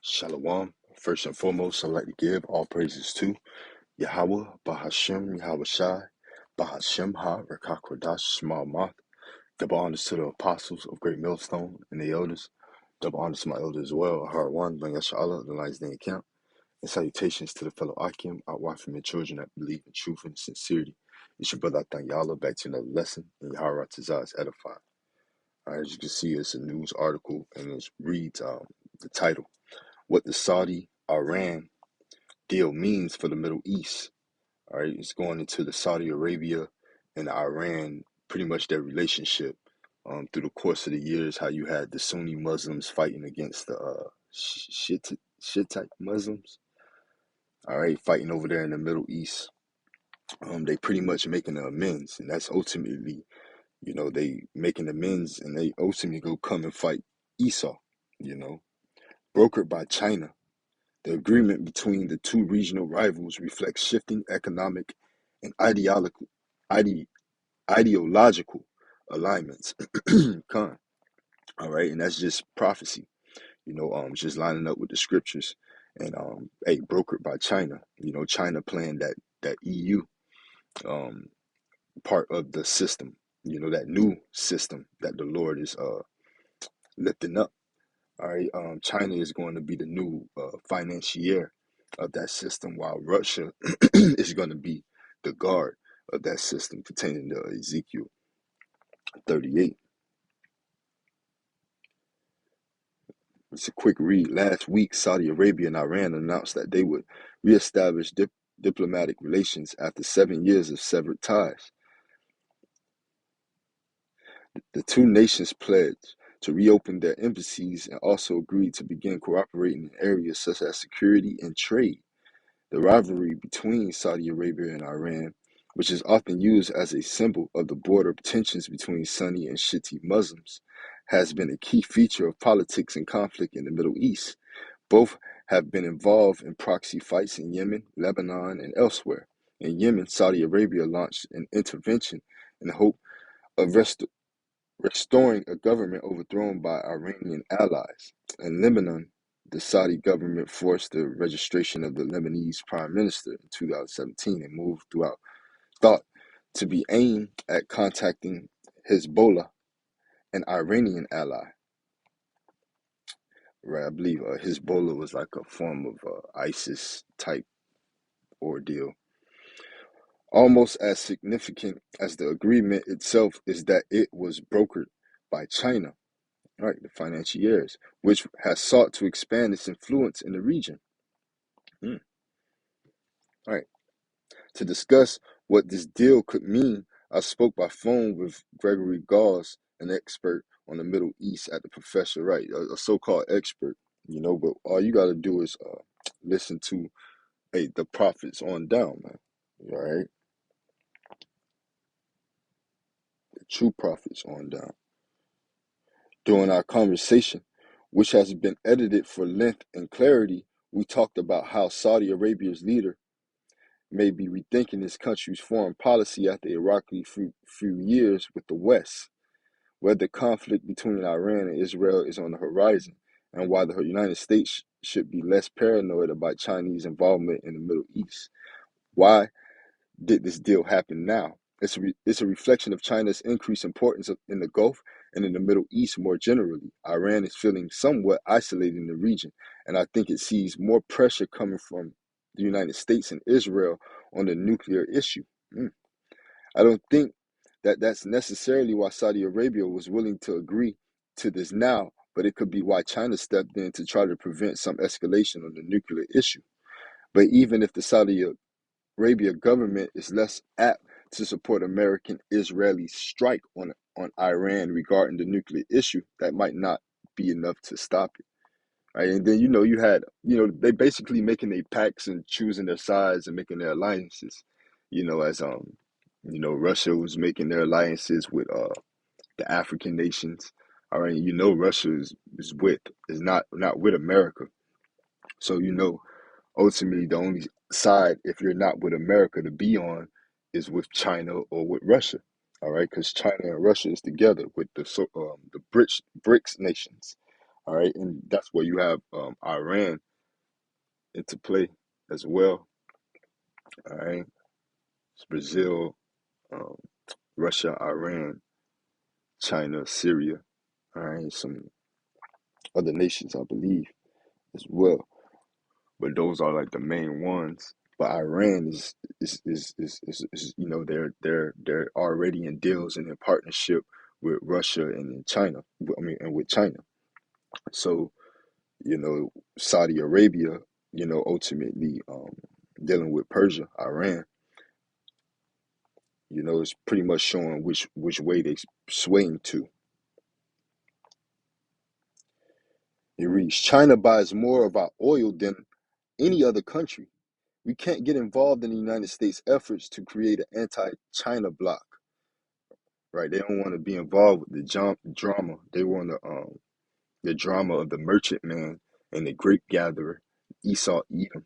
Shalom. First and foremost, I'd like to give all praises to Yahweh, Bahashem, Yahweh Shai, Bahashem Ha, Rekakwadash, Shema Math. Double honors to the apostles of Great Millstone and the elders. Double honors to my elders as well. Ahar one, Ben Yashala, the Lion's Day account. And salutations to the fellow Akim, our wife and your children that believe in truth and sincerity. It's your brother Athan back to another lesson, and Yahweh Tazah is edified. As you can see, it's a news article, and it reads the title, What the Saudi-Iran deal means for the Middle East. All right, it's going into the Saudi Arabia and Iran, pretty much their relationship through the course of the years, how you had the Sunni Muslims fighting against the Shiite Muslims, all right, fighting over there in the Middle East. They pretty much making amends, and that's ultimately, they making amends, and they ultimately go come and fight Esau, brokered by China. The agreement between the two regional rivals reflects shifting economic and ideological alignments. Con. All right, and that's just prophecy. It's just lining up with the scriptures. And brokered by China. China playing that EU part of the system. That new system that the Lord is lifting up. All right, China is going to be the new financier of that system, while Russia is going to be the guard of that system, pertaining to Ezekiel 38. It's a quick read. Last week, Saudi Arabia and Iran announced that they would reestablish diplomatic relations after 7 years of severed ties. The two nations pledged to reopen their embassies and also agreed to begin cooperating in areas such as security and trade. The rivalry between Saudi Arabia and Iran, which is often used as a symbol of the border tensions between Sunni and Shiite Muslims, has been a key feature of politics and conflict in the Middle East. Both have been involved in proxy fights in Yemen, Lebanon, and elsewhere. In Yemen, Saudi Arabia launched an intervention in the hope of restoring a government overthrown by Iranian allies. In Lebanon, the Saudi government forced the registration of the Lebanese prime minister in 2017 and moved thought to be aimed at contacting Hezbollah, an Iranian ally. Right, I believe Hezbollah was like a form of ISIS type ordeal. Almost as significant as the agreement itself is that it was brokered by China, right, the financiers, which has sought to expand its influence in the region. Right. To discuss what this deal could mean, I spoke by phone with Gregory Gauss, an expert on the Middle East at the professor, right, a so-called expert, but all you got to do is listen to the prophets on down, man, right? The true prophets on down. During our conversation, which has been edited for length and clarity, we talked about how Saudi Arabia's leader may be rethinking his country's foreign policy after a rocky few years with the West, whether conflict between Iran and Israel is on the horizon, and why the United States should be less paranoid about Chinese involvement in the Middle East. Why did this deal happen now? It's a reflection of China's increased importance in the Gulf and in the Middle East more generally. Iran is feeling somewhat isolated in the region, and I think it sees more pressure coming from the United States and Israel on the nuclear issue. I don't think that that's necessarily why Saudi Arabia was willing to agree to this now, but it could be why China stepped in to try to prevent some escalation on the nuclear issue. But even if the Saudi Arabia government is less apt to support American-Israeli strike on Iran regarding the nuclear issue, that might not be enough to stop it. Right? And then, you had, they basically making their pacts and choosing their sides and making their alliances, as, Russia was making their alliances with the African nations. All right, Russia is not with America. So, ultimately the only side, if you're not with America, to be on is with China or with Russia. All right, because China and Russia is together with the BRICS nations. All right, and that's where you have Iran into play as well. All right, it's Brazil, um, Russia, Iran, China, Syria. All right, some other nations, I believe, as well. But those are like the main ones. But Iran is they're already in deals and in partnership with Russia and in China. I mean, and with China. So Saudi Arabia, ultimately dealing with Persia, Iran, is pretty much showing which way they swaying to. It reads, China buys more of our oil than any other country. We can't get involved in the United States' efforts to create an anti-China bloc, right? They don't want to be involved with the drama. They want the drama of the merchant man and the grape gatherer, Esau, Edom,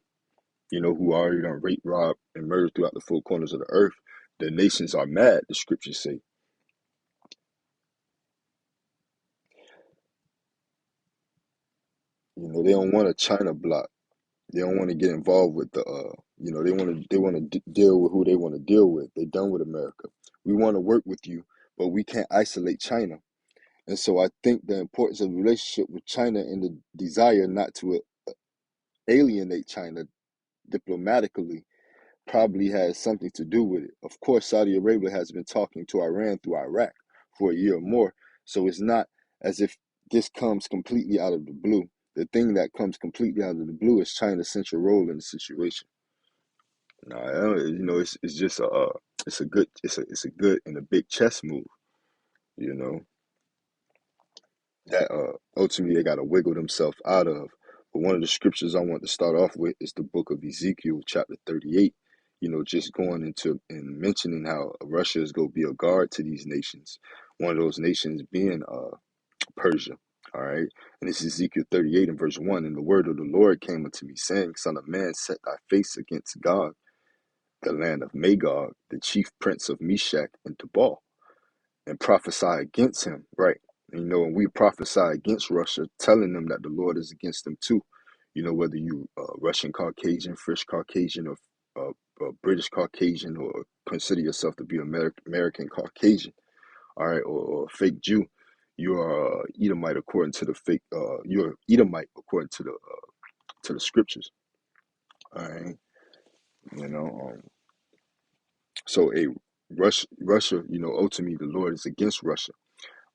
who already done rape, rob, and murder throughout the four corners of the earth. The nations are mad, the scriptures say. They don't want a China bloc. They don't want to get involved with they want to deal with who they want to deal with. They're done with America. We want to work with you, but we can't isolate China. And so I think the importance of the relationship with China and the desire not to alienate China diplomatically probably has something to do with it. Of course, Saudi Arabia has been talking to Iran through Iraq for a year or more. So it's not as if this comes completely out of the blue. The thing that comes completely out of the blue is China's central role in the situation. Nah, it's just a good and a big chess move. You know that ultimately they got to wiggle themselves out of. But one of the scriptures I want to start off with is the book of Ezekiel, chapter 38. Just going into and mentioning how Russia is going to be a guard to these nations. One of those nations being Persia. All right. And this is Ezekiel 38 and verse 1. And the word of the Lord came unto me, saying, Son of man, set thy face against Gog, the land of Magog, the chief prince of Meshach and Tubal, and prophesy against him. Right. And we prophesy against Russia, telling them that the Lord is against them too. Whether you Russian Caucasian, French Caucasian, or British Caucasian, or consider yourself to be American Caucasian, all right, or fake Jew, you are Edomite according to the fake. You're Edomite according to the scriptures. All right, you know. So Russia, ultimately the Lord is against Russia,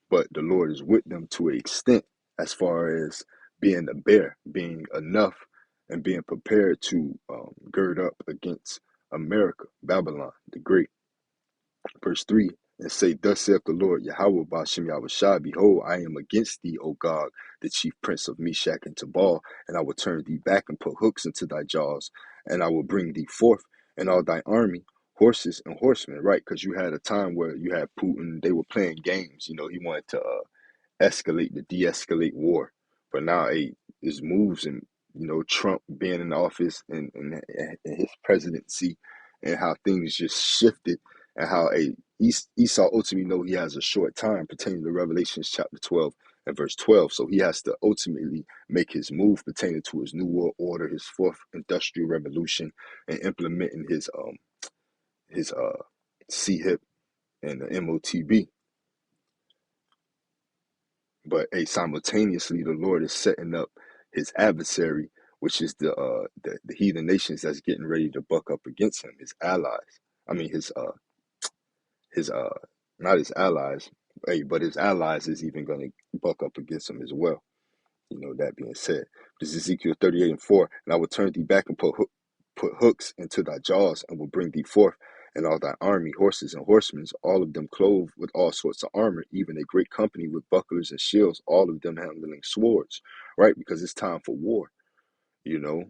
but the Lord is with them to an extent as far as being a bear, being enough, and being prepared to gird up against America, Babylon the Great. Verse 3, and say, Thus saith the Lord, Yahweh Bashem Yahushua, Behold, I am against thee, O Gog, the chief prince of Meshach and Tubal, and I will turn thee back and put hooks into thy jaws, and I will bring thee forth, and all thy army, horses and horsemen, right? Because you had a time where you had Putin, they were playing games. He wanted to escalate, to de-escalate war. But now, his moves and Trump being in office and his presidency and how things just shifted and how Esau ultimately know he has a short time pertaining to Revelations chapter 12 and verse 12. So he has to ultimately make his move pertaining to his new world order, his fourth industrial revolution, and implementing his CHIP and the MOTB. But simultaneously, the Lord is setting up his adversary, which is the heathen nations that's getting ready to buck up against him, his allies. I mean, his not his allies, but his allies is even going to buck up against him as well. That being said, this is Ezekiel 38 and 4, and I will turn thee back and put hooks into thy jaws, and will bring thee forth, and all thy army, horses and horsemen, all of them clothed with all sorts of armor, even a great company with bucklers and shields, all of them handling swords, right? Because it's time for war. You know,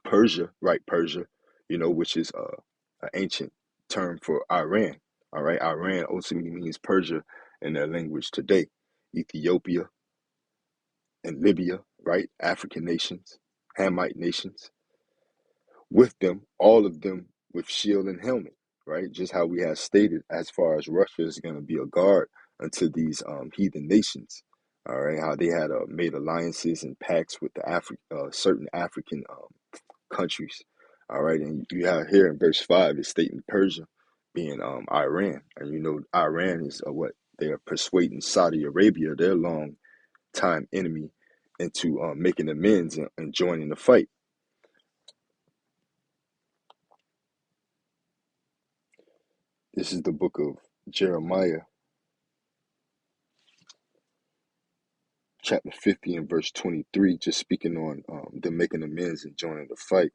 Persia, right? Persia, which is an ancient term for Iran. All right, Iran ultimately means Persia in their language today. Ethiopia and Libya, right? African nations, Hamite nations, with them, all of them with shield and helmet, right? Just how we have stated, as far as Russia is going to be a guard unto these heathen nations, All right, how they had made alliances and pacts with the certain African countries. All right, and you have here in verse 5, it's stating Persia being Iran, and you know Iran is what they are persuading Saudi Arabia, their long time enemy, into making amends and joining the fight. This is the book of Jeremiah, chapter 50 and verse 23, just speaking on them making amends and joining the fight.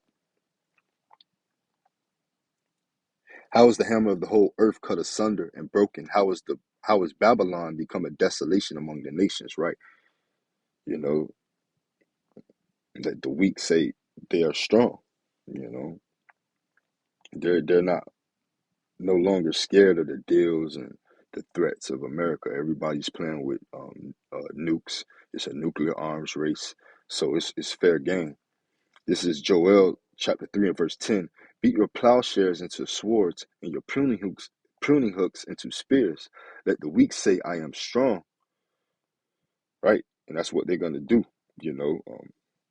How is the hammer of the whole earth cut asunder and broken? How is Babylon become a desolation among the nations, right? You know, that the weak say they are strong, you know. They're not no longer scared of the deals and the threats of America. Everybody's playing with nukes. It's a nuclear arms race. So it's fair game. This is Joel chapter 3 and verse 10. Beat your plowshares into swords and your pruning hooks into spears. Let the weak say, I am strong. Right? And that's what they're gonna do. You know,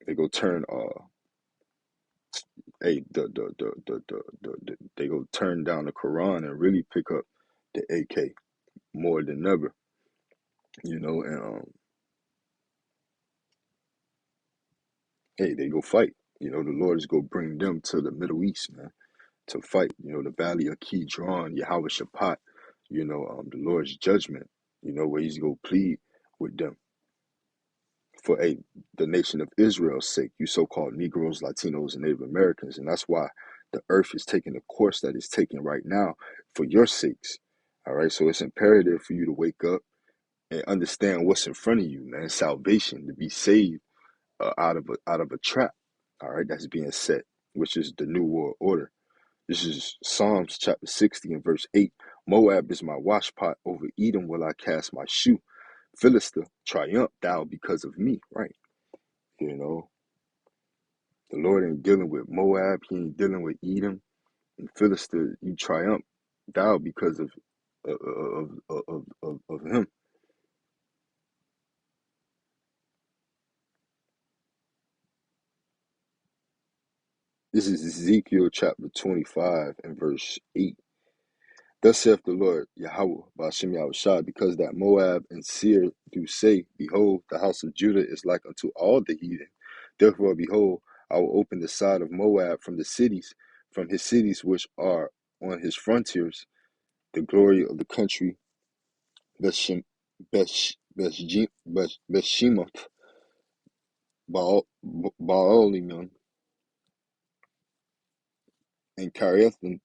they go turn they go turn down the Quran and really pick up the AK more than ever. You know, and hey, they go fight. You know, the Lord is gonna bring them to the Middle East, man, to fight. You know, the valley of Kidron, Yahweh Shaphat, you know, the Lord's judgment, you know, where he's going to plead with them for the nation of Israel's sake, you so-called Negroes, Latinos, and Native Americans. And that's why the earth is taking the course that it's taking right now for your sakes. All right. So it's imperative for you to wake up and understand what's in front of you, man. Salvation, to be saved out of a trap. All right. That's being set, which is the New World Order. This is Psalms chapter 60 and verse 8. Moab is my washpot, over Edom will I cast my shoe. Philistia, triumph thou because of me, right? You know, the Lord ain't dealing with Moab, he ain't dealing with Edom. And Philistia, you triumph thou because of him. This is Ezekiel chapter 25 and verse 8. Thus saith the Lord Yahweh, Ba'ashem Yahushua, because that Moab and Seir do say, behold, the house of Judah is like unto all the heathen. Therefore, behold, I will open the side of Moab from his cities which are on his frontiers, the glory of the country, Bethshemoth, Baalimmon, and Kiriathaim,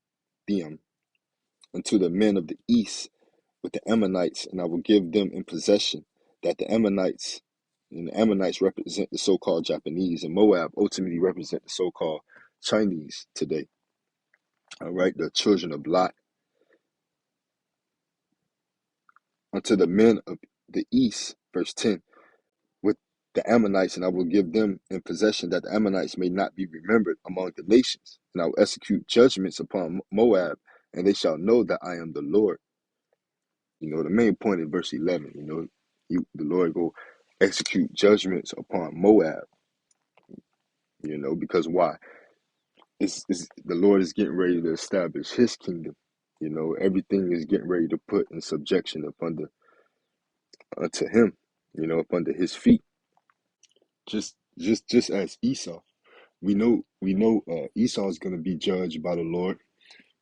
unto the men of the east, with the Ammonites, and I will give them in possession. That the Ammonites, and the Ammonites represent the so-called Japanese, and Moab ultimately represent the so-called Chinese today. All right, the children of Lot, unto the men of the east, verse 10, with the Ammonites, and I will give them in possession, that the Ammonites may not be remembered among the nations. And I will execute judgments upon Moab, and they shall know that I am the Lord. You know, the main point in verse 11, you know, the Lord go execute judgments upon Moab, you know, because why? It's the Lord is getting ready to establish his kingdom. You know, everything is getting ready to put in subjection up under unto him, you know, up under his feet. Just as Esau. We know Esau is going to be judged by the Lord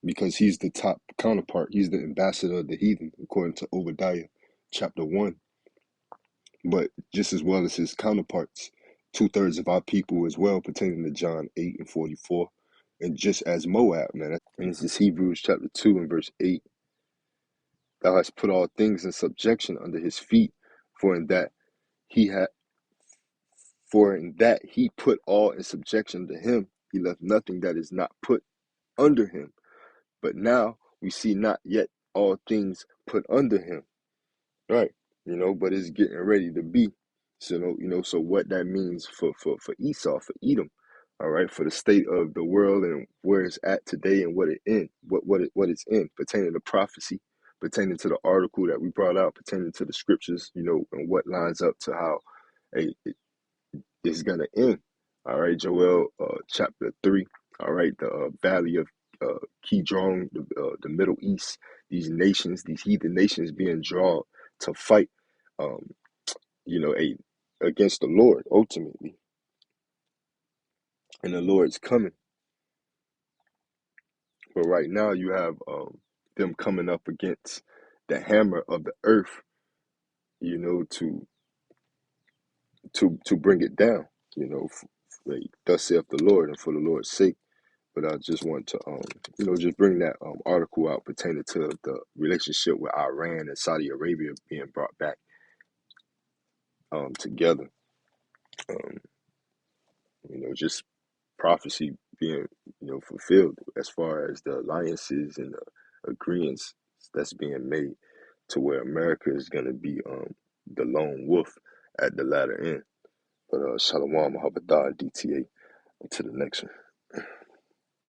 because he's the top counterpart. He's the ambassador of the heathen, according to Obadiah chapter 1. But just as well as his counterparts, 2/3 of our people as well, pertaining to John 8 and 44. And just as Moab, man. And this is Hebrews chapter 2 and verse 8. Thou hast put all things in subjection under his feet, for in that he had for in that he put all in subjection to him, he left nothing that is not put under him. But now we see not yet all things put under him. Right. You know, but it's getting ready to be. So, you know, so what that means for Esau, for Edom, all right, for the state of the world and where it's at today and what it's in, pertaining to prophecy, pertaining to the article that we brought out, pertaining to the scriptures, you know, and what lines up to how it's gonna end. All right, Joel, chapter 3. All right, the valley of Kidron, the Middle East, these nations, these heathen nations being drawn to fight, um, you know, against the Lord ultimately, and the Lord's coming. But right now, you have them coming up against the hammer of the earth, you know, to bring it down, you know, like, thus saith the Lord, and for the Lord's sake. But I just want to, you know, just bring that article out pertaining to the relationship with Iran and Saudi Arabia being brought back together. Um, you know, just prophecy being, you know, fulfilled as far as the alliances and the agreements that's being made to where America is going to be the lone wolf at the latter end. But Shalom, Mahabatha, DTA, to the next one.